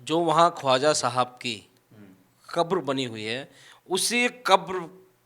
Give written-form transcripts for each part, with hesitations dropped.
जो वहाँ ख्वाजा साहब की कब्र बनी हुई है, उसी कब्र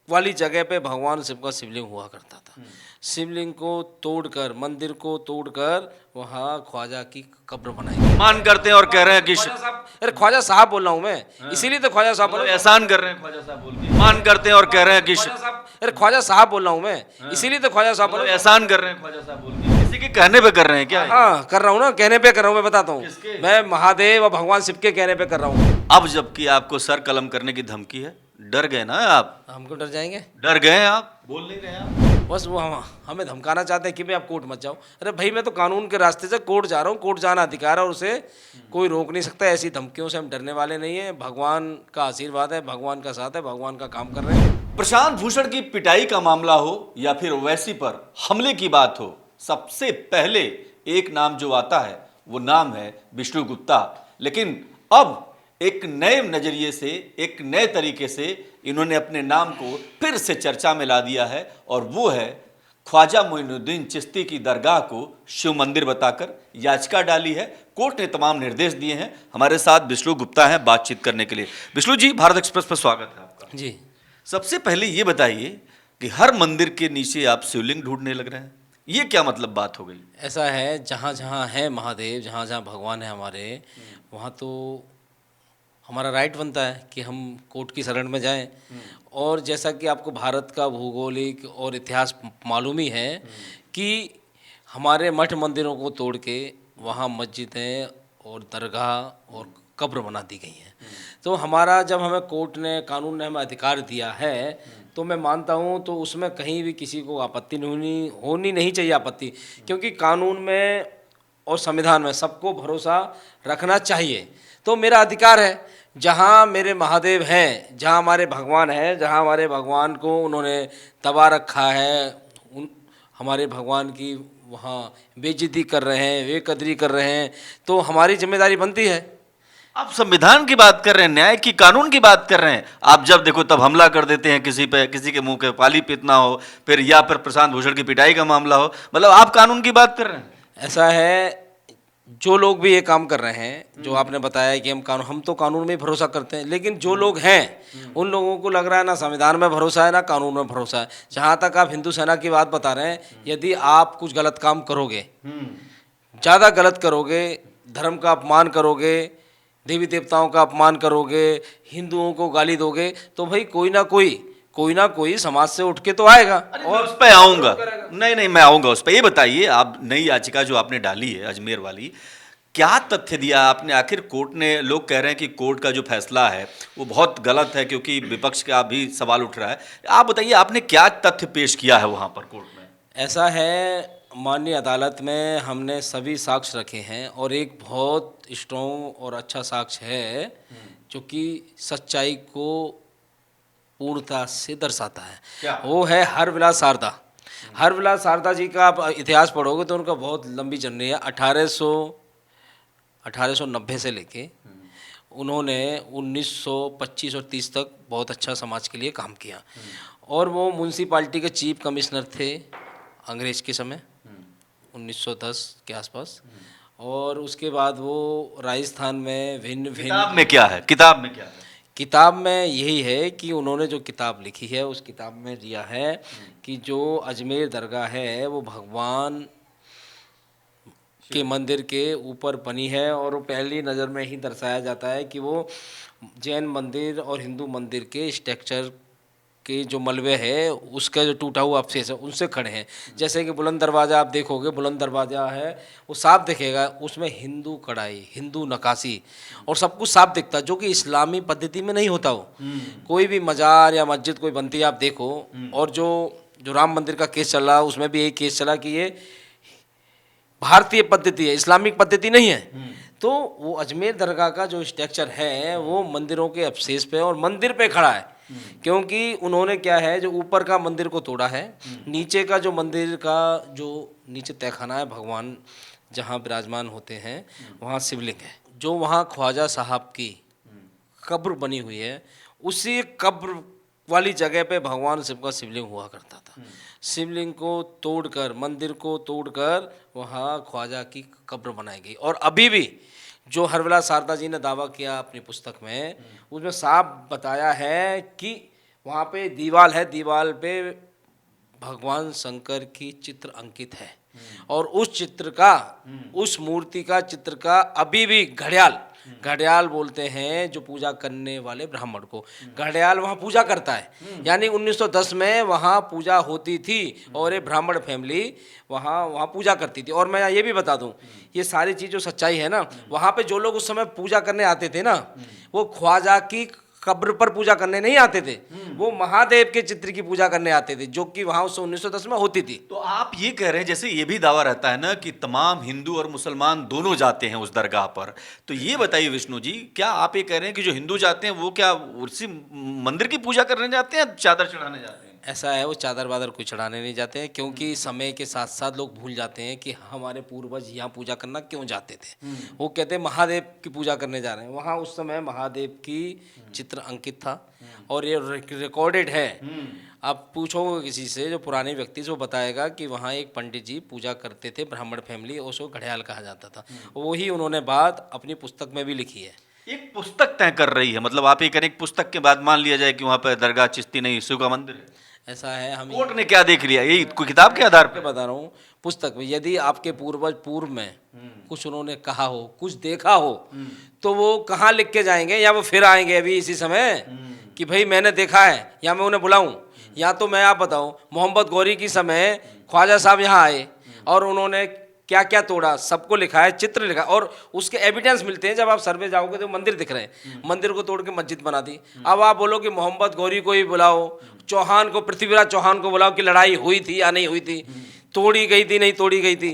वाली जगह पे भगवान शिव का शिवलिंग हुआ करता था। शिवलिंग को तोड़कर, मंदिर को तोड़कर वहाँ ख्वाजा की कब्र बनाई गई। मान करते हैं और कह रहे हैं कि ख्वाजा साहब, अरे ख्वाजा साहब बोल रहा हूँ मैं, इसीलिए तो ख्वाजा साहब बोल मतलब रहा हूँ। एहसान कर रहे हैं ख्वाजा साहब बोल के, मान करते हैं और कह रहे हैं कि ख्वाजा साहब, अरे ख्वाजा साहब बोल रहा हूँ मैं, इसीलिए तो ख्वाजा साहब बोल मतलब रहा हूँ। एहसान कर रहे हैं ख्वाजा साहब बोल के, किसी के कहने पे कर रहे हैं क्या? हाँ कर रहा हूँ ना, कहने पे कर रहा हूँ, मैं बताता हूँ। किसके? मैं महादेव और भगवान शिव के कहने पे कर रहा हूँ। अब जबकि आपको सर कलम करने की धमकी है, डर गए ना आप? हमको डर जाएंगे? डर गए हैं आप, बोल नहीं रहे आप? बस वो हमें धमकाना चाहते हैं कि भाई आप कोर्ट मत जाओ। अरे भाई मैं तो कानून के रास्ते से कोर्ट जा रहा हूँ, कोर्ट जाना अधिकार है और उसे कोई रोक नहीं सकता। ऐसी धमकियों से हम डरने वाले नहीं हैं। भगवान का आशीर्वाद है, भगवान का साथ है, भगवान का काम कर रहे हैं। प्रशांत भूषण की पिटाई का मामला हो या फिर ओवैसी पर हमले की बात हो, सबसे पहले एक नाम जो आता है वो नाम है विष्णु गुप्ता। लेकिन अब एक नए नजरिए से, एक नए तरीके से इन्होंने अपने नाम को फिर से चर्चा में ला दिया है और वो है ख्वाजा मोइनुद्दीन चिश्ती की दरगाह को शिव मंदिर बताकर याचिका डाली है। कोर्ट ने तमाम निर्देश दिए हैं। हमारे साथ विष्णु गुप्ता हैं बातचीत करने के लिए। विष्णु जी, भारत एक्सप्रेस पर स्वागत है आपका जी। सबसे पहले ये बताइए कि हर मंदिर के नीचे आप शिवलिंग ढूंढने लग रहे हैं, ये क्या मतलब बात हो गई? ऐसा है, जहाँ जहाँ है महादेव, जहाँ जहाँ भगवान है हमारे, वहाँ तो हमारा राइट बनता है कि हम कोर्ट की शरण में जाएं। और जैसा कि आपको भारत का भौगोलिक और इतिहास मालूम ही है कि हमारे मठ मंदिरों को तोड़ के वहाँ मस्जिदें और दरगाह और कब्र बना दी गई हैं। तो हमारा, जब हमें कोर्ट ने, कानून ने हमें अधिकार दिया है, तो मैं मानता हूँ तो उसमें कहीं भी किसी को आपत्ति नहीं होनी नहीं चाहिए आपत्ति, क्योंकि कानून में और संविधान में सबको भरोसा रखना चाहिए। तो मेरा अधिकार है, जहाँ मेरे महादेव हैं, जहाँ हमारे भगवान हैं, जहाँ हमारे भगवान को उन्होंने दबा रखा है, उन हमारे भगवान की वहाँ बेइज्जती कर रहे हैं, बेकदरी कर रहे हैं, तो हमारी जिम्मेदारी बनती है। आप संविधान की बात कर रहे हैं, न्याय की, कानून की बात कर रहे हैं। आप जब देखो तब हमला कर देते हैं किसी पे, किसी के मुंह के पाली पीतना हो, फिर या फिर प्रशांत भूषण की पिटाई का मामला हो, मतलब आप कानून की बात कर रहे हैं। ऐसा है, जो लोग भी ये काम कर रहे हैं, जो आपने बताया कि हम तो कानून में ही भरोसा करते हैं, लेकिन जो लोग हैं उन लोगों को लग रहा है ना संविधान में भरोसा है ना कानून में भरोसा है। जहाँ तक आप हिंदू सेना की बात बता रहे हैं, यदि आप कुछ गलत काम करोगे, ज़्यादा गलत करोगे, धर्म का अपमान करोगे, देवी देवताओं का अपमान करोगे, हिंदुओं को गाली दोगे, तो भाई कोई ना कोई समाज से उठ के तो आएगा। और उस पर आऊंगा, नहीं मैं आऊंगा उस पर। ये बताइए, आप नई याचिका जो आपने डाली है अजमेर वाली, क्या तथ्य दिया आपने? आखिर कोर्ट ने, लोग कह रहे हैं कि कोर्ट का जो फैसला है वो बहुत गलत है, क्योंकि विपक्ष का भी सवाल उठ रहा है। आप बताइए, आपने क्या तथ्य पेश किया है वहां पर कोर्ट में? ऐसा है, माननीय अदालत में हमने सभी साक्ष्य रखे हैं और एक बहुत स्ट्रॉन्ग और अच्छा साक्ष्य है जो कि सच्चाई को पूर्णता से दर्शाता है। क्या? वो है हरविलास शारदा। हरविलास शारदा जी का आप इतिहास पढ़ोगे तो उनका बहुत लंबी जर्नी है। 1890 से लेके उन्होंने 1925 और 30 तक बहुत अच्छा समाज के लिए काम किया। और वो म्यूनसिपाल्टी के चीफ कमिश्नर थे अंग्रेज के समय, 1910 के आसपास। और उसके बाद वो राजस्थान में भिन्न किताब में क्या है, किताब में क्या है? किताब में यही है कि उन्होंने जो किताब लिखी है, उस किताब में दिया है कि जो अजमेर दरगाह है वो भगवान के मंदिर के ऊपर बनी है। और वो पहली नज़र में ही दर्शाया जाता है कि वो जैन मंदिर और हिंदू मंदिर के स्ट्रक्चर के जो मलबे है, उसका जो टूटा हुआ अवशेष है, उनसे खड़े हैं। जैसे कि बुलंद दरवाज़ा आप देखोगे, बुलंद दरवाज़ा है, वो साफ दिखेगा, उसमें हिंदू कढ़ाई, हिंदू नक्काशी और सब कुछ साफ दिखता है, जो कि इस्लामी पद्धति में नहीं होता। वो कोई भी मज़ार या मस्जिद कोई बनती है आप देखो। और जो राम मंदिर का केस चल रहा है, उसमें भी यही केस चला कि ये भारतीय पद्धति है, इस्लामिक पद्धति नहीं है। तो वो अजमेर दरगाह का जो स्ट्रक्चर है वो मंदिरों के अवशेष पे और मंदिर पे खड़ा है, क्योंकि उन्होंने क्या है, जो ऊपर का मंदिर को तोड़ा है, नीचे का जो मंदिर का जो नीचे तहखाना है, भगवान जहाँ विराजमान होते हैं वहाँ शिवलिंग है। जो वहाँ ख्वाजा साहब की कब्र बनी हुई है, उसी कब्र वाली जगह पे भगवान शिव का शिवलिंग हुआ करता था। शिवलिंग को तोड़कर, मंदिर को तोड़कर वहाँ ख्वाजा की कब्र बनाई गई। और अभी भी जो हरविलास शारदा जी ने दावा किया अपनी पुस्तक में, उसमें साफ बताया है कि वहाँ पे दीवाल है, दीवाल पे भगवान शंकर की चित्र अंकित है और उस चित्र का, उस मूर्ति का चित्र का अभी भी घड़ियाल, घड़ियाल बोलते हैं जो पूजा करने वाले ब्राह्मण को, घड़ियाल वहाँ पूजा करता है। यानी 1910 में वहाँ पूजा होती थी और एक ब्राह्मण फैमिली वहाँ पूजा करती थी। और मैं ये भी बता दूं, ये सारी चीज़ जो सच्चाई है ना, वहाँ पे जो लोग उस समय पूजा करने आते थे ना, वो ख्वाजा की कब्र पर पूजा करने नहीं आते थे, वो महादेव के चित्र की पूजा करने आते थे, जो कि वहाँ उस 1910 में होती थी। तो आप ये कह रहे हैं, जैसे ये भी दावा रहता है ना कि तमाम हिंदू और मुसलमान दोनों जाते हैं उस दरगाह पर, तो ये बताइए विष्णु जी, क्या आप ये कह रहे हैं कि जो हिंदू जाते हैं वो क्या उसी मंदिर की पूजा करने जाते हैं, चादर चढ़ाने जाते हैं? ऐसा है, वो चादर वादर कोई चढ़ाने नहीं जाते हैं, क्योंकि समय के साथ साथ लोग भूल जाते हैं कि हमारे पूर्वज यहाँ पूजा करना क्यों जाते थे। वो कहते हैं महादेव की पूजा करने जा रहे हैं, वहाँ उस समय महादेव की चित्र अंकित था और ये रिकॉर्डेड है। आप पूछोगे किसी से जो पुराने व्यक्ति से, वो बताएगा कि वहाँ एक पंडित जी पूजा करते थे, ब्राह्मण फैमिली, उसको घड़ियाल कहा जाता था। वही उन्होंने बात अपनी पुस्तक में भी लिखी है। एक पुस्तक तय कर रही है, मतलब आप ये कह रहे हैं एक पुस्तक के बाद मान लिया जाए कि वहाँ पर दरगाह चिश्ती नहीं, शिव का मंदिर है। ऐसा है, हम कोर्ट ने क्या देख लिया, यही कोई किताब के आधार पे पर? बता रहा हूँ, पुस्तक में यदि आपके पूर्वज पूर्व में कुछ उन्होंने कहा हो, कुछ देखा हो, तो वो कहाँ लिख के जाएंगे? या वो फिर आएंगे अभी इसी समय कि भाई मैंने देखा है, या मैं उन्हें बुलाऊं? या तो मैं आप बताऊं, मोहम्मद गौरी की समय ख्वाजा साहब यहाँ आए और उन्होंने क्या क्या तोड़ा, सबको लिखा है, चित्र लिखा, और उसके एविडेंस मिलते हैं। जब आप सर्वे जाओगे तो मंदिर दिख रहे हैं, मंदिर को तोड़ के मस्जिद बना दी। अब आप बोलो कि मोहम्मद गौरी को ही बुलाओ, चौहान को, पृथ्वीराज चौहान को बुलाओ कि लड़ाई हुई थी या नहीं हुई थी, तोड़ी गई थी नहीं तोड़ी गई थी।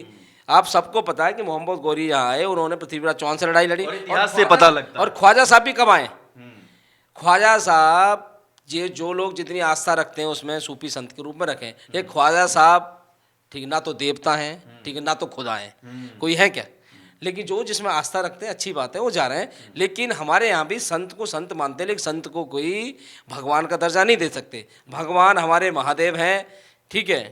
आप सबको पता है कि मोहम्मद गौरी यहाँ आए, उन्होंने पृथ्वीराज चौहान से लड़ाई लड़ी, और इतिहास से पता लगता है। और ख्वाजा साहब भी कब आए? ख्वाजा साहब, ये जो लोग जितनी आस्था रखते हैं उसमें सूफी संत के रूप में रखें, ये ख्वाजा साहब ठीक ना तो देवता हैं, ठीक है, ना तो खुदा हैं, कोई है क्या? लेकिन जो जिसमें आस्था रखते हैं अच्छी बात है, वो जा रहे हैं। लेकिन हमारे यहाँ भी संत को संत मानते हैं, लेकिन संत को कोई भगवान का दर्जा नहीं दे सकते। भगवान हमारे महादेव हैं, ठीक है,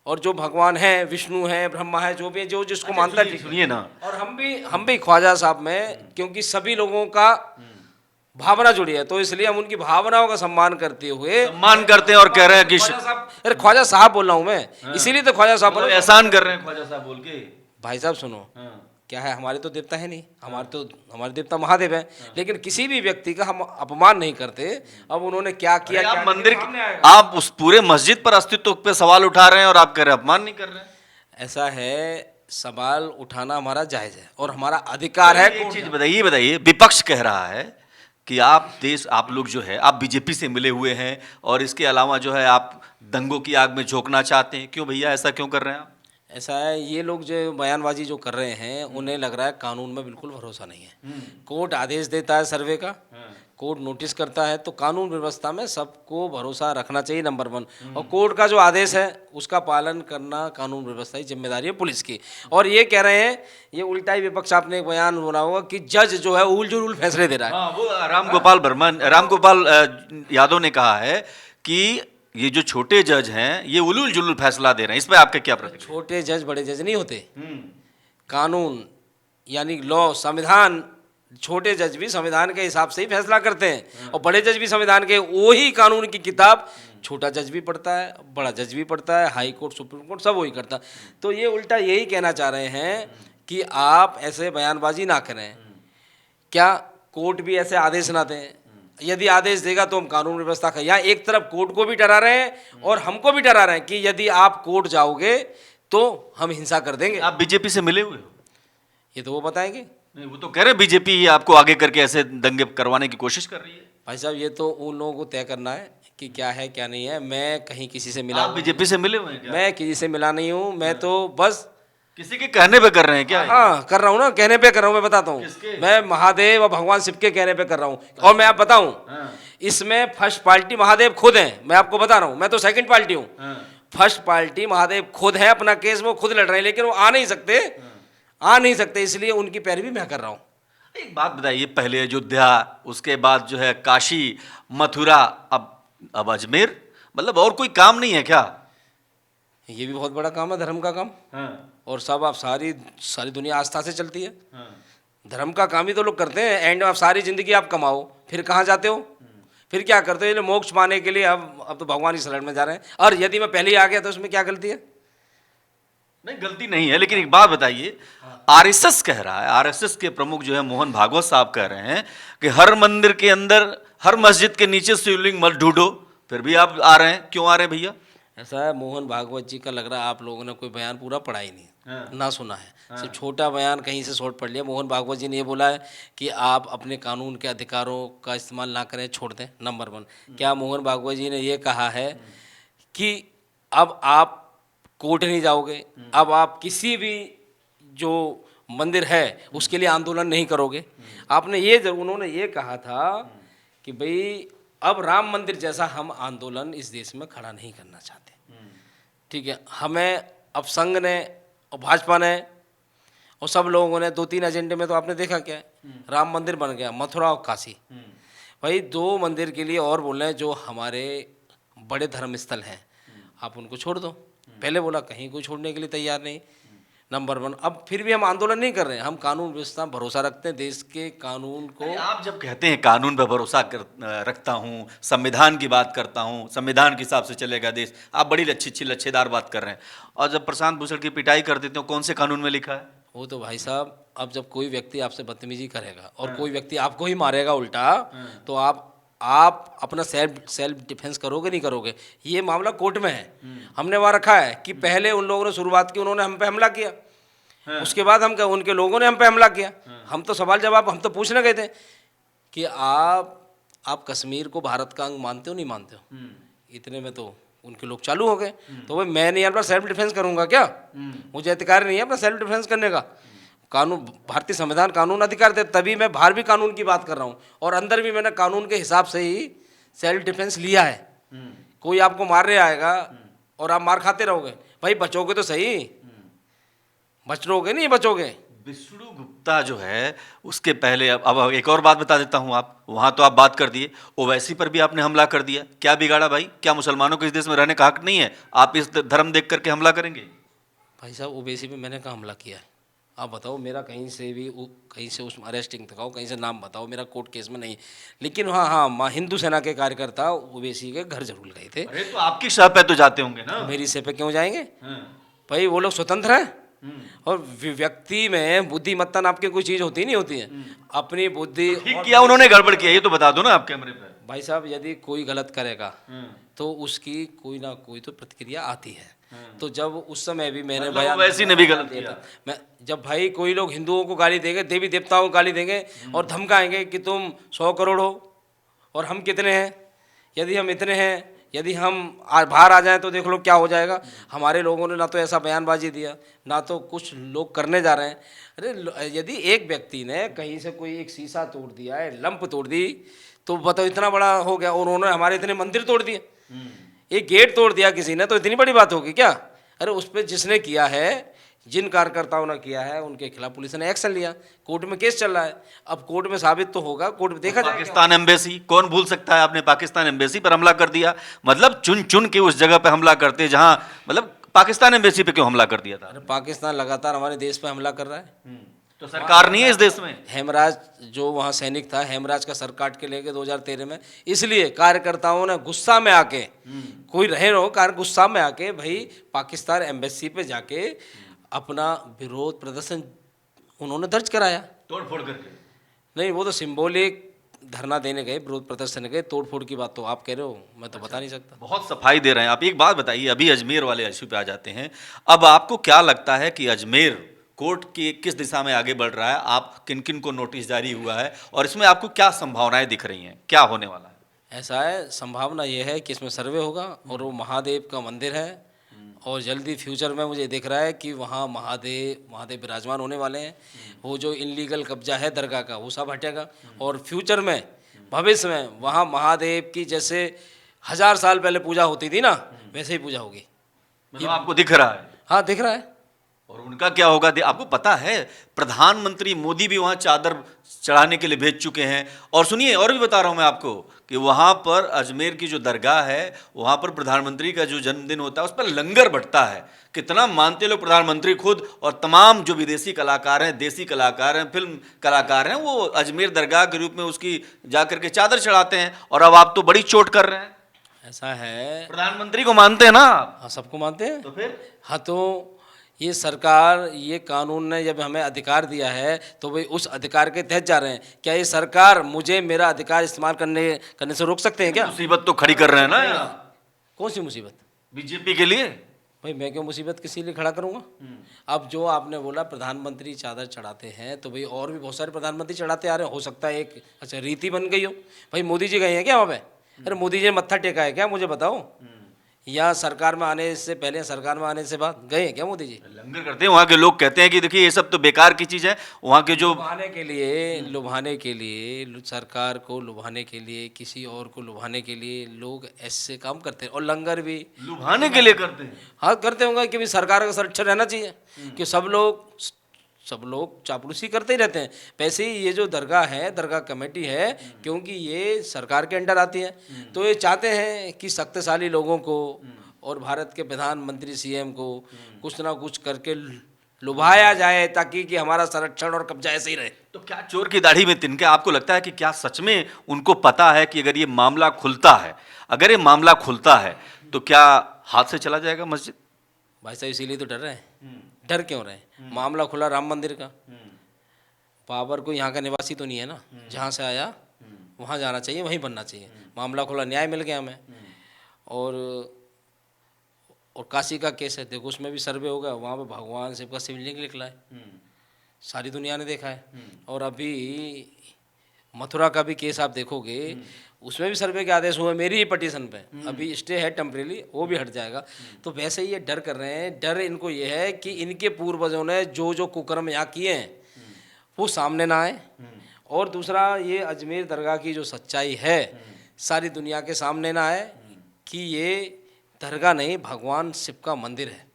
और जो भगवान है, विष्णु है, ब्रह्मा है, जो भी है, जो जिसको मानता है। सुनिए ना, और हम भी ख्वाजा साहब में, क्योंकि सभी लोगों का भावना जुड़ी है, तो इसलिए हम उनकी भावनाओं का सम्मान करते हुए सम्मान करते हैं और कह रहे हैं कि ख्वाजा साहब, अरे ख्वाजा साहब बोल रहा हूँ मैं, इसीलिए तो ख्वाजा साहब बोल रहा हूँ। एहसान कर रहे हैं ख्वाजा साहब बोल के। भाई साहब सुनो, क्या है, हमारे तो देवता है नहीं, हमारे देवता महादेव है, लेकिन किसी भी व्यक्ति का हम अपमान नहीं करते। अब उन्होंने क्या किया, क्या आप मंदिर, सामने आएगा। आप उस पूरे मस्जिद पर अस्तित्व पे सवाल उठा रहे हैं और आप कह रहे हैं अपमान नहीं कर रहे हैं। ऐसा है, सवाल उठाना हमारा जायज है और हमारा अधिकार है। एक चीज बताइए, विपक्ष कह रहा है कि आप लोग जो है, आप बीजेपी से मिले हुए हैं और इसके अलावा जो है आप दंगों की आग में झोंकना चाहते हैं। क्यों भैया, ऐसा क्यों कर रहे हैं आप? ऐसा है, ये लोग जो बयानबाजी जो कर रहे हैं, उन्हें लग रहा है कानून में बिल्कुल भरोसा नहीं है। कोर्ट आदेश देता है सर्वे का, कोर्ट नोटिस करता है, तो कानून व्यवस्था में सबको भरोसा रखना चाहिए, नंबर 1। और कोर्ट का जो आदेश है उसका पालन करना कानून व्यवस्था की जिम्मेदारी है पुलिस की। और ये कह रहे हैं, ये उल्टा ही विपक्ष, आपने एक बयान बोला होगा कि जज जो है उल जुल फैसले दे रहा है। हाँ, वो रामगोपाल यादव ने कहा है कि ये जो छोटे जज हैं ये उलूल जुलूल फैसला दे रहे हैं। इस पे आपका क्या प्रतिक्रिया? छोटे जज बड़े जज नहीं होते। कानून यानी लॉ, संविधान, छोटे जज भी संविधान के हिसाब से ही फैसला करते हैं और बड़े जज भी संविधान के, वही कानून की किताब छोटा जज भी पढ़ता है, बड़ा जज भी पढ़ता है, हाई कोर्ट, सुप्रीम कोर्ट, सब वही करता। तो ये उल्टा यही कहना चाह रहे हैं कि आप ऐसे बयानबाजी ना करें, क्या कोर्ट भी ऐसे आदेश ना दें? यदि आदेश देगा तो हम कानून व्यवस्था का, यहाँ एक तरफ कोर्ट को भी डरा रहे हैं और हमको भी डरा रहे हैं कि यदि आप कोर्ट जाओगे तो हम हिंसा कर देंगे। आप बीजेपी से मिले हुए हो? ये तो वो बताएंगे। नहीं, वो तो कह रहे बीजेपी आपको आगे करके ऐसे दंगे करवाने की कोशिश कर रही है। भाई साहब, ये तो उन लोगों को तय करना है कि क्या है क्या नहीं है। मैं कहीं किसी से मिला, आप बीजेपी से मिले हुए हैं क्या? मैं किसी से मिला नहीं हूँ, मैं तो बस किसी के कहने पे कर रहे हैं क्या? हाँ, कर रहा हूँ ना, कहने पे कर रहा हूँ। मैं बताता हूँ, मैं महादेव और भगवान शिव के कहने पे कर रहा हूँ। और मैं आप बताऊँ, इसमें फर्स्ट पार्टी महादेव खुद हैं, मैं आपको बता रहा हूँ। मैं तो सेकंड पार्टी हूँ, फर्स्ट पार्टी महादेव खुद है, अपना केस वो खुद लड़ रहे हैं, लेकिन वो आ नहीं सकते, इसलिए उनकी पैरवी मैं कर रहा हूँ। एक बात बताइए, पहले अयोध्या, उसके बाद जो है काशी, मथुरा, अब अजमेर, मतलब और कोई काम नहीं है क्या? ये भी बहुत बड़ा काम है, धर्म का काम। और सब आप सारी दुनिया आस्था से चलती है। धर्म का काम ही तो लोग करते हैं। एंड में आप सारी जिंदगी आप कमाओ, फिर कहाँ जाते हो, फिर क्या करते हो? ये मोक्ष पाने के लिए अब तो भगवान की शरण में जा रहे हैं। और यदि मैं पहले ही आ गया तो उसमें क्या गलती है? नहीं, गलती नहीं है, लेकिन एक बात बताइए, आरएसएस कह रहा है, आरएसएस के प्रमुख जो है मोहन भागवत साहब कह रहे हैं कि हर मंदिर के अंदर, हर मस्जिद के नीचे शिवलिंग मत ढूंढो, फिर भी आप आ रहे हैं, क्यों आ रहे हैं भैया? ऐसा है, मोहन भागवत जी का लग रहा है आप लोगों ने कोई बयान पूरा पढ़ा ही नहीं, हाँ। ना सुना है, सिर्फ छोटा बयान कहीं से शॉर्ट पढ़ लिया। मोहन भागवत जी ने ये बोला है कि आप अपने कानून के अधिकारों का इस्तेमाल ना करें, छोड़ दें। नंबर 1, क्या मोहन भागवत जी ने ये कहा है कि अब आप कोर्ट नहीं जाओगे, अब आप किसी भी जो मंदिर है उसके लिए आंदोलन नहीं करोगे? आपने ये उन्होंने ये कहा था कि भाई अब राम मंदिर जैसा हम आंदोलन इस देश में खड़ा नहीं करना चाहते। ठीक है, हमें अब संघ ने और भाजपा ने और सब लोगों ने 2-3 एजेंडे में, तो आपने देखा क्या है, राम मंदिर बन गया, मथुरा और काशी। भाई 2 मंदिर के लिए और बोल रहे हैं जो हमारे बड़े धर्म स्थल हैं, आप उनको छोड़ दो। पहले बोला कहीं कोई छोड़ने के लिए तैयार नहीं। नंबर 1, अब फिर भी हम आंदोलन नहीं कर रहे हैं, हम कानून व्यवस्था भरोसा रखते हैं, देश के कानून को। आप जब कहते हैं कानून पर भरोसा रखता हूँ, संविधान की बात करता हूँ, संविधान के हिसाब से चलेगा देश, आप बड़ी अच्छी लच्छेदार बात कर रहे हैं, और जब प्रशांत भूषण की पिटाई कर देते हो, कौन से कानून में लिखा है? वो तो भाई साहब, अब जब कोई व्यक्ति आपसे बदतमीजी करेगा और कोई व्यक्ति आपको ही मारेगा उल्टा, तो आप अपना सेल्फ डिफेंस करोगे नहीं करोगे? ये मामला कोर्ट में है। हमने वहाँ रखा है कि पहले उन लोगों ने शुरुआत की, उन्होंने हम पे हमला किया, उसके बाद हम उनके लोगों ने हम पे हमला किया। हम तो सवाल जवाब हम तो पूछने गए थे कि आप कश्मीर को भारत का अंग मानते हो नहीं मानते हो? इतने में तो उनके लोग चालू हो गए। तो भाई मैं नहीं अपना सेल्फ डिफेंस करूंगा क्या? मुझे अधिकार नहीं है अपना सेल्फ डिफेंस करने का? कानून, भारतीय संविधान कानून अधिकार दे, तभी मैं बाहर भी कानून की बात कर रहा हूँ और अंदर भी मैंने कानून के हिसाब से ही सेल्फ डिफेंस लिया है। कोई आपको मारने आएगा और आप मार खाते रहोगे, भाई बचोगे तो सही, बचोगे नहीं बचोगे। विष्णु गुप्ता जो है उसके पहले, अब एक और बात बता देता हूं, आप वहां तो आप बात कर दिए, ओवैसी पर भी आपने हमला कर दिया, क्या बिगाड़ा भाई? क्या मुसलमानों को इस देश में रहने का हक नहीं है? आप इस धर्म देख करके हमला करेंगे? भाई साहब ओवैसी पे मैंने कहाँ हमला किया है? आप बताओ, मेरा कहीं से भी कहीं से उस अरेस्टिंग दिखाओ, कहीं से नाम बताओ, मेरा कोर्ट केस में नहीं। लेकिन हाँ, हिंदू सेना के कार्यकर्ता ओवैसी के घर जरूर गए थे। अरे तो आपकी शह पे तो जाते होंगे ना? मेरी शह पे क्यों जाएंगे भाई? वो लोग स्वतंत्र हैं और व्यक्ति में बुद्धिमत्ता नाम की कोई चीज होती नहीं होती है, अपनी बुद्धि। ठीक किया उन्होंने, गड़बड़ किया, ये तो बता दो ना आप कैमरे पे। भाई साहब यदि कोई गलत करेगा तो उसकी कोई ना कोई तो प्रतिक्रिया आती है। तो जब उस समय भी मैंने बयान, वैसी ने भी गलत किया। मैं जब भाई कोई लोग हिंदुओं को गाली देंगे, देवी देवताओं को गाली देंगे और धमकाएंगे कि तुम 100 करोड़ हो और हम कितने हैं, यदि हम इतने हैं, यदि हम बाहर आ जाएं तो देख लो क्या हो जाएगा। हमारे लोगों ने ना तो ऐसा बयानबाजी दिया, ना तो कुछ लोग करने जा रहे हैं। अरे यदि एक व्यक्ति ने कहीं से कोई एक शीशा तोड़ दिया है, लंप तोड़ दी, तो बताओ इतना बड़ा हो गया। और उन्होंने हमारे इतने मंदिर तोड़ दिए, एक गेट तोड़ दिया किसी ने, तो इतनी बड़ी बात होगी क्या? अरे उस पर जिसने किया है, जिन कार्यकर्ताओं ने किया है, उनके खिलाफ पुलिस ने एक्शन लिया, कोर्ट में केस चल रहा है। अब कोर्ट में साबित तो होगा, कोर्ट में देखा जाएगा। पाकिस्तान एम्बेसी, कौन भूल सकता है, आपने पाकिस्तान एम्बेसी पर हमला कर दिया, मतलब चुन चुन के उस जगह पे हमला करते जहां, मतलब पाकिस्तान एम्बेसी पे क्यों हमला कर दिया था? अरे पाकिस्तान लगातार हमारे देश पे हमला कर रहा है। तो सरकार नहीं है इस देश में। हेमराज जो वहाँ सैनिक था, हेमराज का सर काट के लेके 2013 में, इसलिए कार्यकर्ताओं ने गुस्सा में आके, कोई रहे हो कार गुस्सा में आके भाई पाकिस्तान एम्बेसी पे जाके अपना विरोध प्रदर्शन उन्होंने दर्ज कराया, तोड़ फोड़ करके। नहीं वो तो सिंबॉलिक धरना देने गए, विरोध प्रदर्शन गए, तोड़ फोड़ की बात तो आप कह रहे हो, मैं तो बता नहीं सकता। बहुत सफाई दे रहे हैं आप। एक बात बताइए, अभी अजमेर वाले इशू पे आ जाते हैं। अब आपको क्या लगता है कि अजमेर कोर्ट की किस दिशा में आगे बढ़ रहा है? आप किन किन को नोटिस जारी हुआ है और इसमें आपको क्या संभावनाएं दिख रही हैं, क्या होने वाला है? ऐसा है, संभावना ये है कि इसमें सर्वे होगा और वो महादेव का मंदिर है और जल्दी फ्यूचर में मुझे दिख रहा है कि वहाँ महादेव विराजमान होने वाले हैं। वो जो इनलीगल कब्जा है दरगाह का वो सब हटेगा और फ्यूचर में, भविष्य में वहाँ महादेव की जैसे 1000 साल पहले पूजा होती थी ना, वैसे ही पूजा होगी। मतलब आपको दिख रहा है? हाँ दिख रहा है। और उनका क्या होगा आपको पता है, प्रधानमंत्री मोदी भी वहां चादर चढ़ाने के लिए भेज चुके हैं। और सुनिए, और भी बता रहा हूं मैं आपको कि वहां पर अजमेर की जो दरगाह है, वहां पर प्रधानमंत्री का जो जन्मदिन होता है उस पर लंगर बढ़ता है। कितना मानते लोग, प्रधानमंत्री खुद और तमाम जो विदेशी कलाकार हैं, देसी कलाकार हैं, फिल्म कलाकार हैं, वो अजमेर दरगाह के रूप में उसकी जाकर के चादर चढ़ाते हैं। और अब आप तो बड़ी चोट कर रहे हैं, ऐसा है। प्रधानमंत्री को मानते हैं ना आप? हाँ, सबको मानते हैं। तो फिर हाँ, तो ये सरकार, ये कानून ने जब हमें अधिकार दिया है तो भाई उस अधिकार के तहत जा रहे हैं। क्या ये सरकार मुझे मेरा अधिकार इस्तेमाल करने से रोक सकते हैं क्या? मुसीबत तो खड़ी कर रहे हैं ना यहाँ कौन सी मुसीबत? बीजेपी के लिए। भाई मैं क्यों मुसीबत किसी लिए खड़ा करूँगा? अब जो आपने बोला प्रधानमंत्री चादर चढ़ाते हैं, तो भाई और भी बहुत सारे प्रधानमंत्री चढ़ाते आ रहे हैं। हो सकता है एक अच्छा रीति बन गई हो। भाई मोदी जी गए हैं क्या वहाँ पे? अरे मोदी जी ने मत्था टेका है क्या, मुझे बताओ? या सरकार में आने से पहले, सरकार में आने से बाद गए हैं क्या मोदी जी? लंगर करते हैं वहाँ के लोग, कहते हैं कि देखिए ये सब तो बेकार की चीज़ है। वहाँ के जो लुभाने के लिए सरकार को लुभाने के लिए, किसी और को लुभाने के लिए लोग ऐसे काम करते हैं। और लंगर भी लुभाने के लिए करते हैं। हाँ करते होंगे कि भाई सरकार का संरक्षण रहना चाहिए, कि सब लोग चापलूसी करते ही रहते हैं। वैसे ही ये जो दरगाह है, दरगाह कमेटी है, क्योंकि ये सरकार के अंडर आती है, तो ये चाहते हैं कि शक्तिशाली लोगों को और भारत के प्रधानमंत्री सीएम को कुछ ना कुछ करके लुभाया जाए, ताकि कि हमारा संरक्षण और कब्जा ऐसे ही रहे। तो क्या चोर की दाढ़ी में तिनके? आपको लगता है कि क्या सच में उनको पता है कि अगर ये मामला खुलता है, अगर ये मामला खुलता है तो क्या हाथ से चला जाएगा मस्जिद? भाई साहब इसीलिए तो डर रहे हैं। डर क्यों रहे हैं? मामला खुला राम मंदिर का, बाबर कोई यहाँ का निवासी तो नहीं है ना, जहाँ से आया वहाँ जाना चाहिए, वहीं बनना चाहिए। मामला खुला, न्याय मिल गया हमें। और काशी का केस है, देखो उसमें भी सर्वे होगा, वहाँ पे भगवान शिव का शिवलिंग निकला है, सारी दुनिया ने देखा है। और अभी मथुरा का भी केस आप देखोगे, उसमें भी सर्वे के आदेश हुए मेरी ही पटिशन पे। अभी स्टे है टेम्परेरी, वो भी हट जाएगा। तो वैसे ही ये डर कर रहे हैं। डर इनको ये है कि इनके पूर्वजों ने जो जो कुकर्म यहाँ किए हैं वो सामने ना आए। और दूसरा, ये अजमेर दरगाह की जो सच्चाई है सारी दुनिया के सामने ना आए कि ये दरगाह नहीं, भगवान शिव का मंदिर है।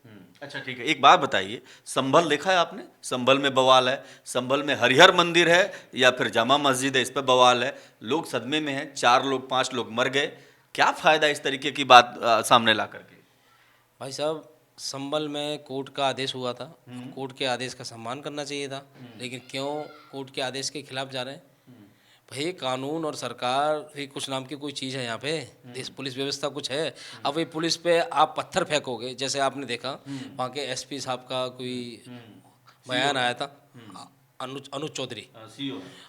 अच्छा ठीक है, एक बात बताइए, संभल देखा है आपने? संभल में बवाल है, संभल में हरिहर मंदिर है या फिर जामा मस्जिद है, इस पर बवाल है। लोग सदमे में हैं, 4 लोग 5 लोग मर गए। क्या फायदा इस तरीके की बात सामने ला करके? भाई साहब, संभल में कोर्ट का आदेश हुआ था, कोर्ट के आदेश का सम्मान करना चाहिए था, लेकिन क्यों कोर्ट के आदेश के खिलाफ जा रहे हैं? भाई कानून और सरकार भी कुछ नाम की कोई चीज़ है यहाँ पे, देश पुलिस व्यवस्था कुछ है। अब वही पुलिस पे आप पत्थर फेंकोगे, जैसे आपने देखा वहाँ के एसपी साहब का कोई बयान आया था, अनुज चौधरी,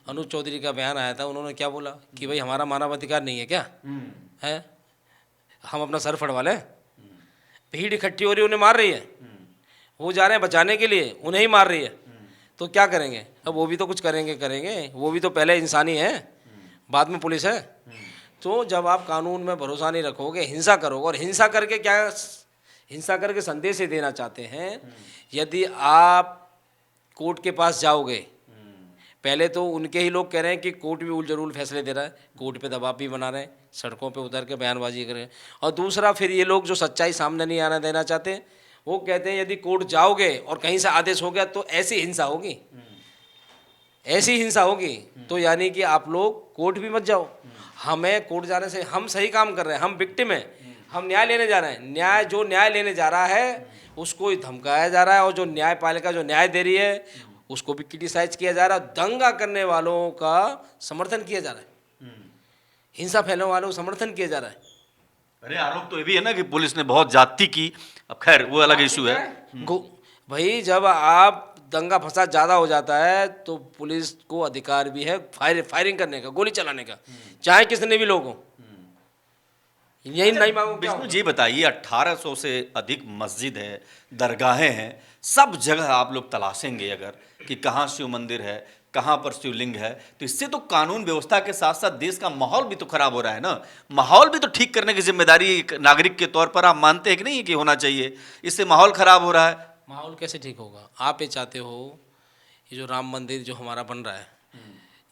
अनुज चौधरी का बयान आया था। उन्होंने क्या बोला कि भाई हमारा मानवाधिकार नहीं है क्या है, हम अपना सर फड़वा लें? भीड़ इकट्ठी हो रही है, उन्हें मार रही है, वो जा रहे हैं बचाने के लिए, उन्हें ही मार रही है, तो क्या करेंगे? अब वो भी तो कुछ करेंगे, वो भी तो पहले इंसानी है, बाद में पुलिस है। तो जब आप कानून में भरोसा नहीं रखोगे, हिंसा करोगे, और हिंसा करके क्या, हिंसा करके संदेश ये देना चाहते हैं, यदि आप कोर्ट के पास जाओगे, पहले तो उनके ही लोग कह रहे हैं कि कोर्ट भी उल जरूल फैसले दे रहा है, कोर्ट पे दबाव भी बना रहे हैं, सड़कों पे उतर के बयानबाजी कर रहे हैं। और दूसरा, फिर ये लोग जो सच्चाई सामने नहीं आना देना चाहते, वो कहते हैं यदि कोर्ट जाओगे और कहीं से आदेश हो गया तो ऐसी हिंसा होगी, ऐसी हिंसा होगी। तो यानी कि आप लोग कोर्ट भी मत जाओ। हमें कोर्ट जाने से, हम सही काम कर रहे हैं, हम विक्टिम हैं, हम न्याय लेने जा रहे हैं। जो न्याय लेने जा रहा है उसको ही धमकाया जा रहा है, और जो न्यायपालिका जो न्याय दे रही है उसको भी क्रिटिसाइज किया जा रहा है। दंगा करने वालों का समर्थन किया जा रहा है, हिंसा फैलाने वालों को समर्थन किया जा रहा है। अरे आरोप तो ये भी है ना कि पुलिस ने बहुत ज्यादती की। अब खैर वो अलग इशू है। भाई जब आप दंगा फसाद ज़्यादा हो जाता है तो पुलिस को अधिकार भी है फायरिंग करने का, गोली चलाने का, चाहे कितने भी लोग हों। यही नहीं मांगो। विष्णु जी बताइए, 1800 से अधिक मस्जिद है, दरगाहें हैं, सब जगह आप लोग तलाशेंगे अगर कि कहाँ शिव मंदिर है, कहाँ पर शिवलिंग है, तो इससे तो कानून व्यवस्था के साथ साथ देश का माहौल भी तो खराब हो रहा है ना। माहौल भी तो ठीक करने की जिम्मेदारी एक नागरिक के तौर पर आप मानते हैं कि नहीं कि होना चाहिए? इससे माहौल खराब हो रहा है। माहौल कैसे ठीक होगा? आप ये चाहते हो ये जो राम मंदिर जो हमारा बन रहा है,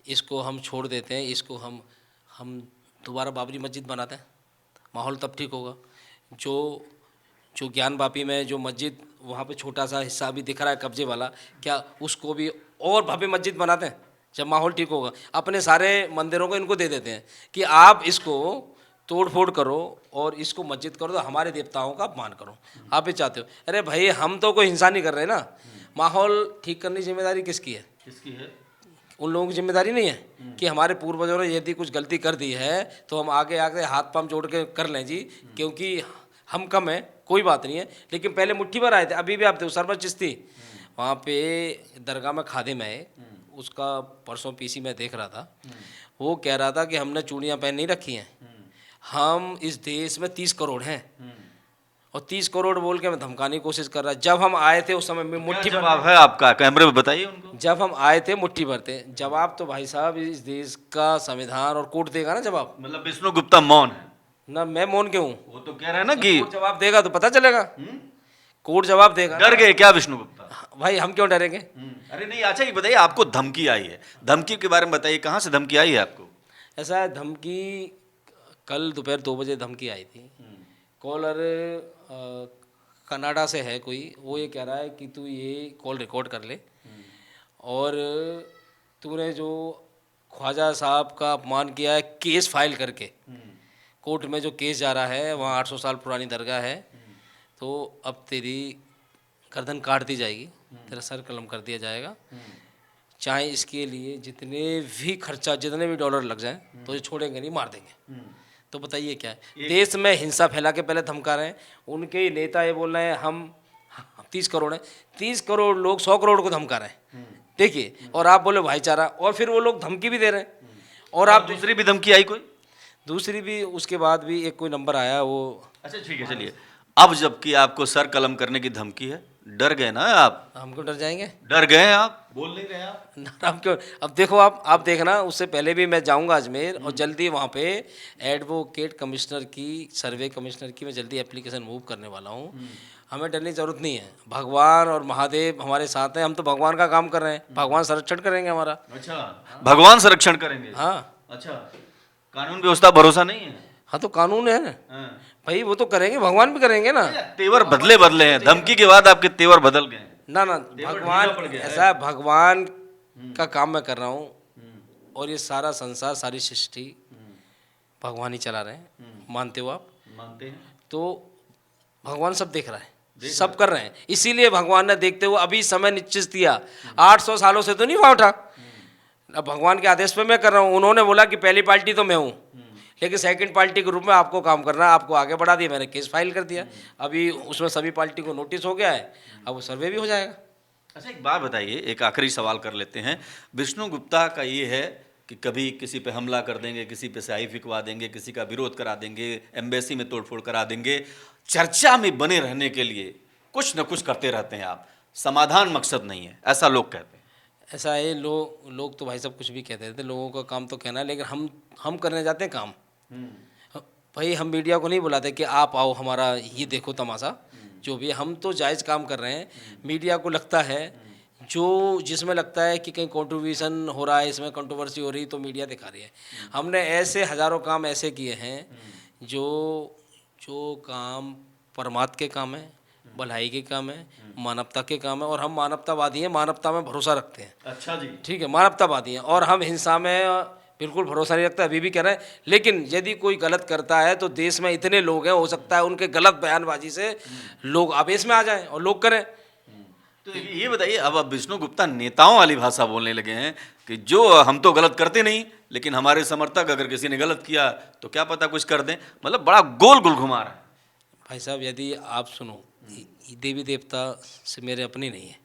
इसको हम छोड़ देते हैं, इसको हम दोबारा बाबरी मस्जिद बनाते हैं, माहौल तब ठीक होगा। जो जो ज्ञान वापी में जो मस्जिद वहाँ पे छोटा सा हिस्सा भी दिख रहा है कब्जे वाला, क्या उसको भी और भव्य मस्जिद बनाते हैं? जब माहौल ठीक होगा अपने सारे मंदिरों को इनको दे देते हैं कि आप इसको तोड़ फोड़ करो और इसको मस्जिद करो, तो हमारे देवताओं का अपमान करो, आप भी चाहते हो। अरे भाई हम तो कोई हिंसा नहीं कर रहे ना, माहौल ठीक करने की जिम्मेदारी किसकी है? किसकी है? उन लोगों की जिम्मेदारी नहीं है कि हमारे पूर्वजों ने यदि कुछ गलती कर दी है तो हम आगे आके हाथ पांव जोड़ के कर लें जी, क्योंकि हम कम हैं, कोई बात नहीं है। लेकिन पहले मुट्ठी भर आए थे, अभी भी आप देखो सरबत चिश्ती वहाँ पे दरगाह में खादिम है, उसका परसों पीसी में देख रहा था, वो कह रहा था कि हमने चूड़ियाँ पहन नहीं रखी हैं, हम इस देश में 30 करोड़ हैं और 30 करोड़ बोल के हमें धमकाने की कोशिश कर रहा है। जब हम आए थे उस समय में मुट्ठी भर, जवाब है आपका, कैमरे में बताइए उनको। जब हम आए थे मुट्ठी भर थे जवाब, तो भाई साहब इस देश का संविधान और कोर्ट देगा ना जवाब। मतलब विष्णु गुप्ता मौन है ना मैं मौन क्यों हूँ? वो तो कह रहे हैं ना कि कोर्ट जवाब देगा तो पता चलेगा, कोर्ट जवाब देगा। डर गए क्या विष्णु गुप्ता? भाई हम क्यों डरेंगे? अरे नहीं, अच्छा ये बताइए, आपको धमकी आई है, धमकी के बारे में बताइए, कहाँ से धमकी आई है आपको? ऐसा है, धमकी कल दोपहर 2 बजे धमकी आई थी। कॉलर कनाडा से है कोई, वो ये कह रहा है कि तू ये कॉल रिकॉर्ड कर ले और तूने जो ख्वाजा साहब का अपमान किया है केस फाइल करके, कोर्ट में जो केस जा रहा है वहाँ 800 साल पुरानी दरगाह है, तो अब तेरी गर्दन काट दी जाएगी, तेरा सर कलम कर दिया जाएगा, चाहे इसके लिए जितने भी खर्चा, जितने भी डॉलर लग जाए तो ये छोड़ेंगे नहीं, मार देंगे। तो बताइए क्या है? देश में हिंसा फैला के पहले धमका रहे हैं, उनके ही नेता ये बोल रहे हैं हम 30 करोड़ हैं, 30 करोड़ लोग 100 करोड़ को धमका रहे हैं, देखिए, और आप बोले भाईचारा, और फिर वो लोग धमकी भी दे रहे हैं। और आप दूसरी भी धमकी आई कोई? दूसरी भी उसके बाद भी एक कोई नंबर आया वो। अच्छा ठीक है, चलिए, अब जबकि आपको सर कलम करने की धमकी है, डर गए ना आप? हम क्यों डर जाएंगे? डर गए आप? बोल नहीं रहे आप? ना, हम क्यों? अब देखो आप देखना, उससे पहले भी मैं जाऊंगा अजमेर और जल्दी वहाँ पे एडवोकेट कमिश्नर की, सर्वे कमिश्नर की मैं जल्दी एप्लीकेशन मूव करने वाला हूँ। हमें डरने की जरूरत नहीं है, भगवान और महादेव हमारे साथ हैं, हम तो भगवान का काम कर रहे हैं, भगवान संरक्षण करेंगे हमारा। अच्छा, भगवान संरक्षण करेंगे? हाँ। अच्छा, कानून व्यवस्था भरोसा नहीं है? हाँ तो कानून है ना हाँ। भाई, वो तो करेंगे, भगवान भी करेंगे ना। तेवर बदले हैं, धमकी के बाद आपके तेवर बदल गए? ना भगवान, ऐसा है, भगवान का काम मैं कर रहा हूँ और ये सारा संसार, सारी सृष्टि भगवान ही चला रहे हैं, मानते हो आप? मानते हैं। तो भगवान सब देख रहा है, सब कर रहे हैं, इसीलिए भगवान ने देखते हुए अभी समय निश्चित दिया। 800 सालों से तो नहीं हुआ उठा, अब भगवान के आदेश पे मैं कर रहा हूँ। उन्होंने बोला कि पहली पार्टी तो मैं हूँ, लेकिन सेकंड पार्टी के रूप में आपको काम करना है, आपको आगे बढ़ा दिया, मैंने केस फाइल कर दिया, अभी उसमें सभी पार्टी को नोटिस हो गया है, अब वो सर्वे भी हो जाएगा। अच्छा एक बात बताइए, एक आखिरी सवाल कर लेते हैं। विष्णु गुप्ता का ये है कि कभी किसी पे हमला कर देंगे, किसी पे स्याही फिकवा देंगे, किसी का विरोध करा देंगे, एम्बेसी में तोड़फोड़ करा देंगे, चर्चा में बने रहने के लिए कुछ न कुछ करते रहते हैं आप, समाधान मकसद नहीं है, ऐसा लोग कहते हैं। ऐसा है, लोग तो भाई साहब कुछ भी कहते थे, लोगों का काम तो कहना है, लेकिन हम करने जाते हैं काम। भाई हम मीडिया को नहीं बुलाते कि आप आओ हमारा ये देखो तमाशा, जो भी, हम तो जायज़ काम कर रहे हैं। मीडिया को लगता है, जो जिसमें लगता है कि कहीं कंट्रीब्यूशन हो रहा है, इसमें कंट्रोवर्सी हो रही, तो मीडिया दिखा रही है। हमने ऐसे हज़ारों काम ऐसे किए हैं जो काम परमात्मा के काम है, भलाई के काम है, मानवता के काम है, और हम मानवतावादी हैं, मानवता में भरोसा रखते हैं। अच्छा जी, ठीक है, मानवतावादी हैं, और हम हिंसा में बिल्कुल भरोसा नहीं रखता, अभी भी कह रहे हैं। लेकिन यदि कोई गलत करता है तो देश में इतने लोग हैं, हो सकता है उनके गलत बयानबाजी से लोग आवेश में आ जाएं और लोग करें। तो ये बताइए, अब विष्णु गुप्ता नेताओं वाली भाषा बोलने लगे हैं कि जो हम तो गलत करते नहीं, लेकिन हमारे समर्थक अगर किसी ने गलत किया तो क्या पता कुछ कर दें, मतलब बड़ा गोल गोल घुमा रहा है। भाई साहब यदि आप सुनो, देवी देवता से मेरे अपने नहीं है,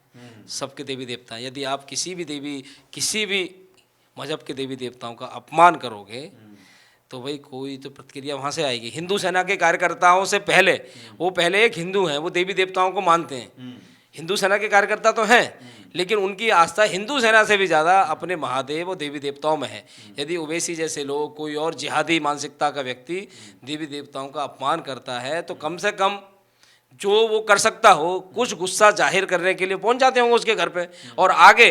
सबके देवी देवता हैं। यदि आप किसी भी मजहब के देवी देवताओं का अपमान करोगे तो भाई कोई तो प्रतिक्रिया वहाँ से आएगी। हिंदू सेना के कार्यकर्ताओं से पहले, वो पहले एक हिंदू हैं, वो देवी देवताओं को मानते हैं। हिंदू सेना के कार्यकर्ता तो हैं, लेकिन उनकी आस्था हिंदू सेना से भी ज़्यादा अपने महादेव और देवी देवताओं में है। यदि ओवैसी जैसे लोग, कोई और जिहादी मानसिकता का व्यक्ति देवी देवताओं का अपमान करता है, तो कम से कम जो वो कर सकता हो, कुछ गुस्सा जाहिर करने के लिए पहुंच जाते होंगे उसके घर पे, और आगे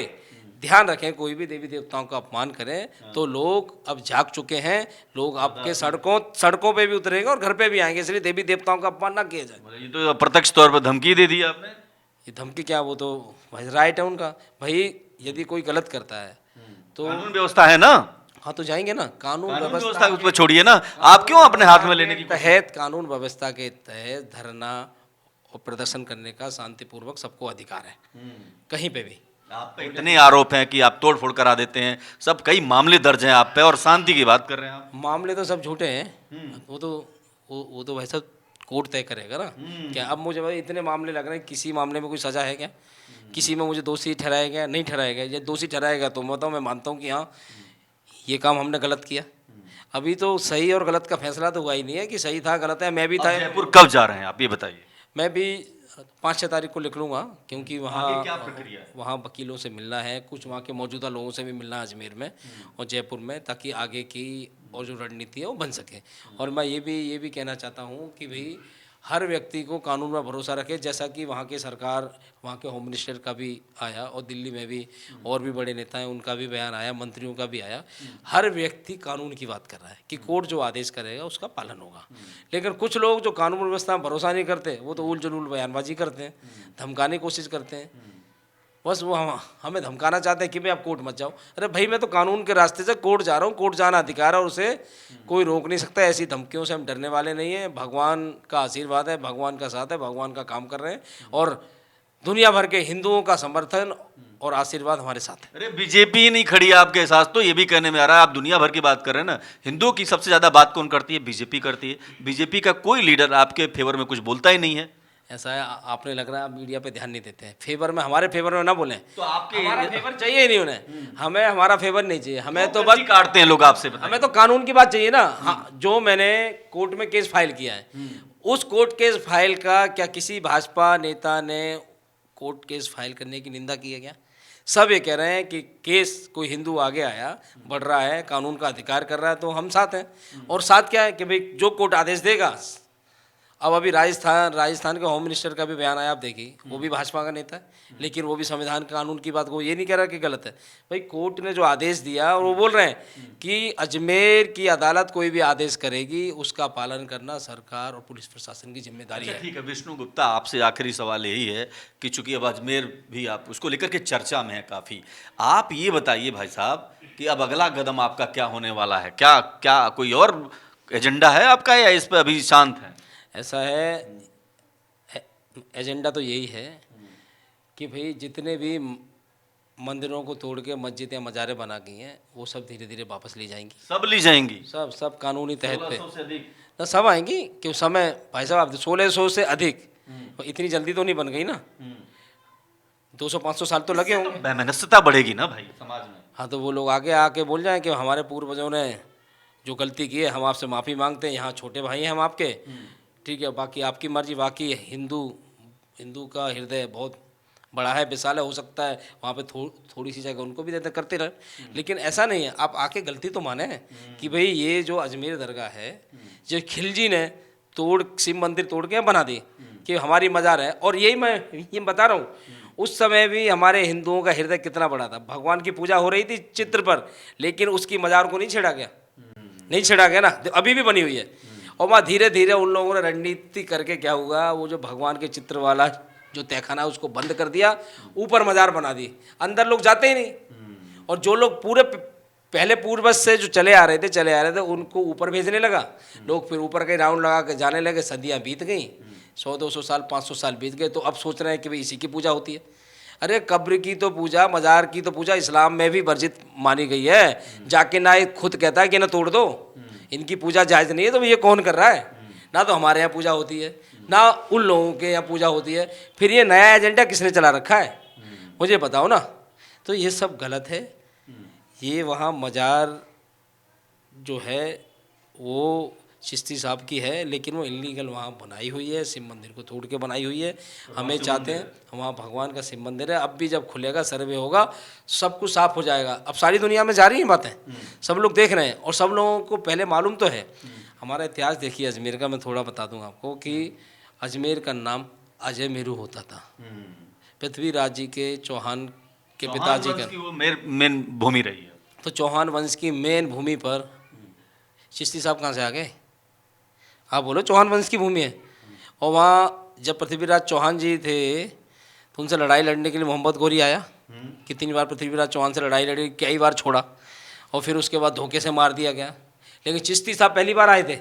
ध्यान रखें, कोई भी देवी देवताओं का अपमान करें तो लोग अब जाग चुके हैं, लोग आपके सड़कों पे भी उतरेंगे और घर पे भी आएंगे, इसलिए देवी देवताओं का अपमान ना किया जाए। मतलब ये तो प्रत्यक्ष तौर पर धमकी दे दी आपने। ये धमकी क्या, वो तो भाई राइट है उनका, भाई यदि कोई गलत करता है तो कानून व्यवस्था है ना, हाँ तो जाएंगे ना, कानून कानून व्यवस्था व्यवस्था उस पर छोड़िए ना, आप क्यों अपने हाथ में लेने की कोशिश? तहत, कानून व्यवस्था के तहत धरना और प्रदर्शन करने का शांतिपूर्वक सबको अधिकार है, कहीं पे भी। आप पे इतने आरोप हैं कि आप तोड़ फोड़ करा देते हैं, सब कई मामले दर्ज हैं आप पे और शांति की बात कर रहे हैं आप। मामले तो सब झूठे हैं, वो तो भाई साहब कोर्ट तय करेगा ना। क्या अब मुझे भाई इतने मामले लग रहे हैं, किसी मामले में कोई सजा है क्या? किसी में मुझे दोषी ठहराया गया, नहीं ठहराया गया। ये दोषी ठहराएगा तो बताओ, मैं मानता हूँ कि हाँ ये काम हमने गलत किया। अभी तो सही और गलत का फैसला तो हुआ ही नहीं है कि सही था गलत है। मैं भी था, जयपुर कब जा रहे हैं आप ये बताइए? मैं भी 5-6 तारीख को लिख लूँगा, क्योंकि आगे क्या प्रक्रिया है? वहाँ वकीलों से मिलना है, कुछ वहाँ के मौजूदा लोगों से भी मिलना है अजमेर में और जयपुर में, ताकि आगे की और जो रणनीति है वो बन सके। और मैं ये भी कहना चाहता हूँ कि भाई हर व्यक्ति को कानून में भरोसा रखे, जैसा कि वहाँ की सरकार, वहाँ के होम मिनिस्टर का भी आया और दिल्ली में भी और भी बड़े नेता हैं उनका भी बयान आया, मंत्रियों का भी आया। हर व्यक्ति कानून की बात कर रहा है कि कोर्ट जो आदेश करेगा उसका पालन होगा। लेकिन कुछ लोग जो कानून व्यवस्था में भरोसा नहीं करते, वो तो उल जुलूल बयानबाजी करते हैं, धमकाने की कोशिश करते हैं। बस वो हमें धमकाना चाहते हैं कि भाई आप कोर्ट मत जाओ। अरे भाई मैं तो कानून के रास्ते से कोर्ट जा रहा हूँ, कोर्ट जाना अधिकार है और उसे कोई रोक नहीं सकता। ऐसी धमकियों से हम डरने वाले नहीं हैं। भगवान का आशीर्वाद है, भगवान का साथ है, भगवान का काम कर रहे हैं और दुनिया भर के हिंदुओं का समर्थन और आशीर्वाद हमारे साथ है। अरे बीजेपी नहीं खड़ी है आपके साथ, तो ये भी कहने में आ रहा है। आप दुनिया भर की बात कर रहे हैं ना, हिंदुओं की सबसे ज्यादा बात कौन करती है? बीजेपी करती है। बीजेपी का कोई लीडर आपके फेवर में कुछ बोलता ही नहीं है। ऐसा है, आपने लग रहा है आप मीडिया पे ध्यान नहीं देते हैं। फेवर में, हमारे फेवर में ना बोलें तो आपके हमारा फेवर चाहिए ही नहीं उन्हें, हमें हमारा फेवर नहीं चाहिए, हमें तो बस बस काटते हैं लोग आपसे, बताइए। हमें तो कानून की बात चाहिए ना। हाँ, जो मैंने कोर्ट में केस फाइल किया है, उस कोर्ट केस फाइल का क्या किसी भाजपा नेता ने कोर्ट केस फाइल करने की निंदा की है क्या? सब ये कह रहे हैं कि केस कोई हिंदू आगे आया, बढ़ रहा है, कानून का अधिकार कर रहा है, तो हम साथ हैं। और साथ क्या है कि भाई जो कोर्ट आदेश देगा। अब अभी राजस्थान के होम मिनिस्टर का भी बयान आया, आप देखिए, वो भी भाजपा का नेता है, लेकिन वो भी संविधान कानून की बात को ये नहीं कह रहा कि गलत है। भाई कोर्ट ने जो आदेश दिया और वो बोल रहे हैं कि अजमेर की अदालत कोई भी आदेश करेगी उसका पालन करना सरकार और पुलिस प्रशासन की जिम्मेदारी है। ठीक है विष्णु गुप्ता, आपसे आखिरी सवाल यही है कि चूंकि अब अजमेर भी आप उसको लेकर के चर्चा में है काफ़ी, आप ये बताइए भाई साहब कि अब अगला कदम आपका क्या होने वाला है? क्या क्या कोई और एजेंडा है आपका या इस पर अभी शांत है? ऐसा है, एजेंडा तो यही है कि भाई जितने भी मंदिरों को तोड़ के मस्जिद या मज़ारे बना गई हैं वो सब धीरे धीरे वापस ली जाएंगी। सब ली जाएंगी? सब कानूनी तहत पे 1600 से अधिक ना सब आएंगी। क्यों समय भाई साहब, आप 1600 से अधिक इतनी जल्दी तो नहीं बन गई ना, 200-500 साल तो लगे होंगे। वैमनस्यता बढ़ेगी ना भाई समाज में। हाँ, तो वो लोग आगे आके बोल जाएं कि हमारे पूर्वजों ने जो गलती की है हम आपसे माफ़ी मांगते हैं, यहाँ छोटे भाई हैं हम आपके, ठीक है, बाकी आपकी मर्जी। बाकी हिंदू का हृदय बहुत बड़ा है, विशाल है, हो सकता है वहाँ पे थोड़ी सी जगह उनको भी देते करते रहे, लेकिन ऐसा नहीं है। आप आके गलती तो माने कि भाई ये जो अजमेर दरगाह है, जो खिलजी ने शिव मंदिर तोड़ के बना दी कि हमारी मज़ार है। और यही मैं ये बता रहा हूँ, उस समय भी हमारे हिंदुओं का हृदय कितना बड़ा था। भगवान की पूजा हो रही थी चित्र पर, लेकिन उसकी मज़ार को नहीं छेड़ा गया, नहीं छेड़ा गया ना, अभी भी बनी हुई है। और वहाँ धीरे धीरे उन लोगों ने रणनीति करके क्या हुआ, वो जो भगवान के चित्र वाला जो तहखाना है उसको बंद कर दिया, ऊपर मज़ार बना दी, अंदर लोग जाते ही नहीं। और जो लोग पूरे पहले पूर्वज से जो चले आ रहे थे उनको ऊपर भेजने लगा, लोग फिर ऊपर के राउंड लगा के जाने लगे। सदियाँ बीत गई, 100-200 साल 500 साल बीत गए, तो अब सोच रहे हैं कि भाई इसी की पूजा होती है। अरे कब्र की तो पूजा, मज़ार की तो पूजा इस्लाम में भी वर्जित मानी गई है। जाकिर नाइक खुद कहता है कि ना तोड़ दो, इनकी पूजा जायज़ नहीं है। तो ये कौन कर रहा है? ना तो हमारे यहाँ पूजा होती है, ना उन लोगों के यहाँ पूजा होती है। फिर ये नया एजेंडा किसने चला रखा है, मुझे बताओ ना। तो ये सब गलत है। ये वहाँ मज़ार जो है वो चिश्ती साहब की है, लेकिन वो इलीगल वहाँ बनाई हुई है, शिव मंदिर को तोड़ के बनाई हुई है। हमें चाहते हैं वहाँ भगवान का शिव मंदिर है। अब भी जब खुलेगा, सर्वे होगा, सब कुछ साफ हो जाएगा। अब सारी दुनिया में जा रही हैं बातें, सब लोग देख रहे हैं और सब लोगों को पहले मालूम तो है। हमारा इतिहास देखिए अजमेर का, मैं थोड़ा बता दूँ आपको कि अजमेर का नाम अजय मेरू होता था। पृथ्वीराज जी के चौहान के चौहान पिताजी वंश का। की वो मेन भूमि रही है। तो चौहान वंश की मेन भूमि पर चिश्ती साहब कहाँ से आ गए? आप बोलो चौहान वंश की भूमि है। और वहाँ जब पृथ्वीराज चौहान जी थे तो उनसे लड़ाई लड़ने के लिए मोहम्मद गोरी आया। कितनी बार पृथ्वीराज चौहान से लड़ाई लड़ी, कई बार छोड़ा, और फिर उसके बाद धोखे से मार दिया गया। लेकिन चिश्ती साहब पहली बार आए थे।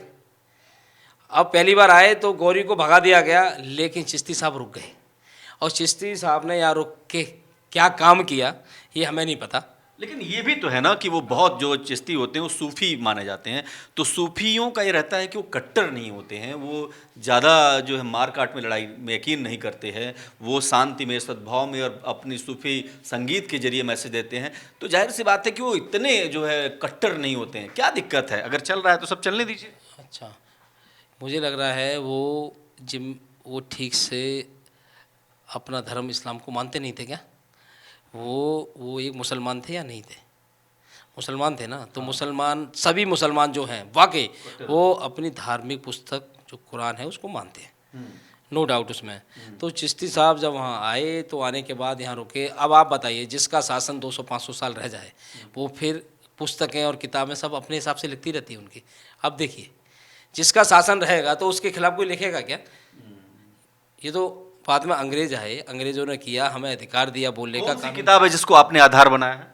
अब पहली बार आए तो गौरी को भगा दिया गया, लेकिन चिश्ती साहब रुक गए। और चिश्ती साहब ने यहाँ रुक के क्या काम किया ये हमें नहीं पता। लेकिन ये भी तो है ना कि वो बहुत जो चिश्ती होते हैं वो सूफी माने जाते हैं, तो सूफियों का ये रहता है कि वो कट्टर नहीं होते हैं, वो ज़्यादा जो है मार काट में लड़ाई में यकीन नहीं करते हैं, वो शांति में सद्भाव में और अपनी सूफी संगीत के जरिए मैसेज देते हैं। तो जाहिर सी बात है कि वो इतने जो है कट्टर नहीं होते हैं। क्या दिक्कत है? अगर चल रहा है तो सब चलने दीजिए। अच्छा, मुझे लग रहा है वो ठीक से अपना धर्म इस्लाम को मानते नहीं थे क्या? वो एक मुसलमान थे या नहीं थे? मुसलमान थे ना। तो मुसलमान, सभी मुसलमान जो हैं वाकई वो अपनी धार्मिक पुस्तक जो कुरान है उसको मानते हैं, नो डाउट उसमें। तो चिश्ती साहब जब वहाँ आए तो आने के बाद यहाँ रुके। अब आप बताइए, जिसका शासन 200-500 साल रह जाए वो फिर पुस्तकें और किताबें सब अपने हिसाब से लिखती रहती है उनकी। अब देखिए, जिसका शासन रहेगा तो उसके खिलाफ कोई लिखेगा क्या? ये तो बाद में अंग्रेज आए, अंग्रेजों ने किया, हमें अधिकार दिया बोलने का। कौन सी किताब है जिसको आपने आधार बनाया है?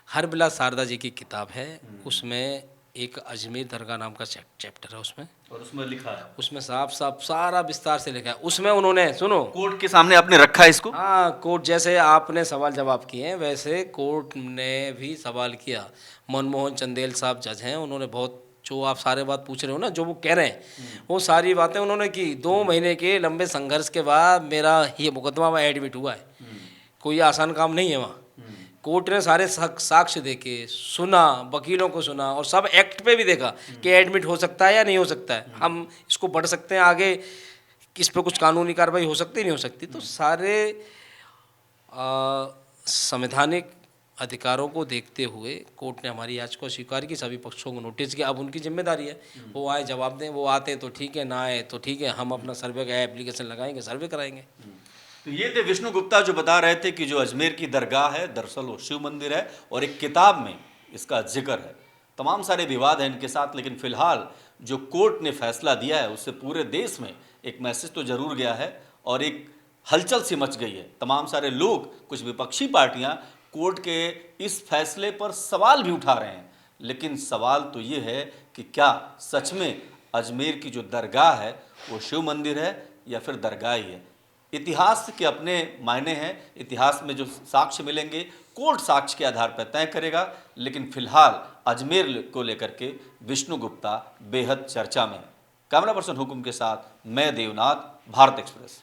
हरबिला शारदा जी की किताब है, उसमें एक अजमेर दरगाह नाम का चैप्टर है उसमें, और उसमें लिखा है, उसमें साफ साफ सारा विस्तार से लिखा है। उसमें उन्होंने, सुनो, कोर्ट के सामने आपने रखा है इसको। हाँ, कोर्ट जैसे आपने सवाल जवाब किए हैं वैसे कोर्ट ने भी सवाल किया। मनमोहन चंदेल साहब जज हैं, उन्होंने बहुत, जो आप सारे बात पूछ रहे हो ना, जो वो कह रहे हैं वो सारी बातें उन्होंने की। 2 महीने के लंबे संघर्ष के बाद मेरा ये मुकदमा में एडमिट हुआ है। कोई आसान काम नहीं है वहाँ। कोर्ट ने सारे साक्ष्य देके सुना, वकीलों को सुना, और सब एक्ट पे भी देखा कि एडमिट हो सकता है या नहीं हो सकता है, हम इसको बढ़ सकते हैं आगे, इस पर कुछ कानूनी कार्रवाई हो सकती नहीं हो सकती। तो सारे संवैधानिक अधिकारों को देखते हुए कोर्ट ने हमारी याचिका स्वीकार की, सभी पक्षों को नोटिस किया। अब उनकी जिम्मेदारी है, वो आए जवाब दें, वो आते तो ठीक है, ना आए तो ठीक है, हम अपना सर्वे का एप्लीकेशन लगाएंगे, सर्वे कराएंगे। तो ये थे विष्णु गुप्ता जो बता रहे थे कि जो अजमेर की दरगाह है दरअसल वो शिव मंदिर है, और एक किताब में इसका जिक्र है। तमाम सारे विवाद हैं इनके साथ, लेकिन फिलहाल जो कोर्ट ने फैसला दिया है उससे पूरे देश में एक मैसेज तो जरूर गया है, और एक हलचल सी मच गई है। तमाम सारे लोग, कुछ विपक्षी पार्टियां कोर्ट के इस फैसले पर सवाल भी उठा रहे हैं। लेकिन सवाल तो ये है कि क्या सच में अजमेर की जो दरगाह है वो शिव मंदिर है या फिर दरगाह ही है? इतिहास के अपने मायने हैं, इतिहास में जो साक्ष्य मिलेंगे कोर्ट साक्ष्य के आधार पर तय करेगा। लेकिन फिलहाल अजमेर को लेकर के विष्णु गुप्ता बेहद चर्चा में है। कैमरा पर्सन हुकुम के साथ मैं देवनाथ, भारत एक्सप्रेस।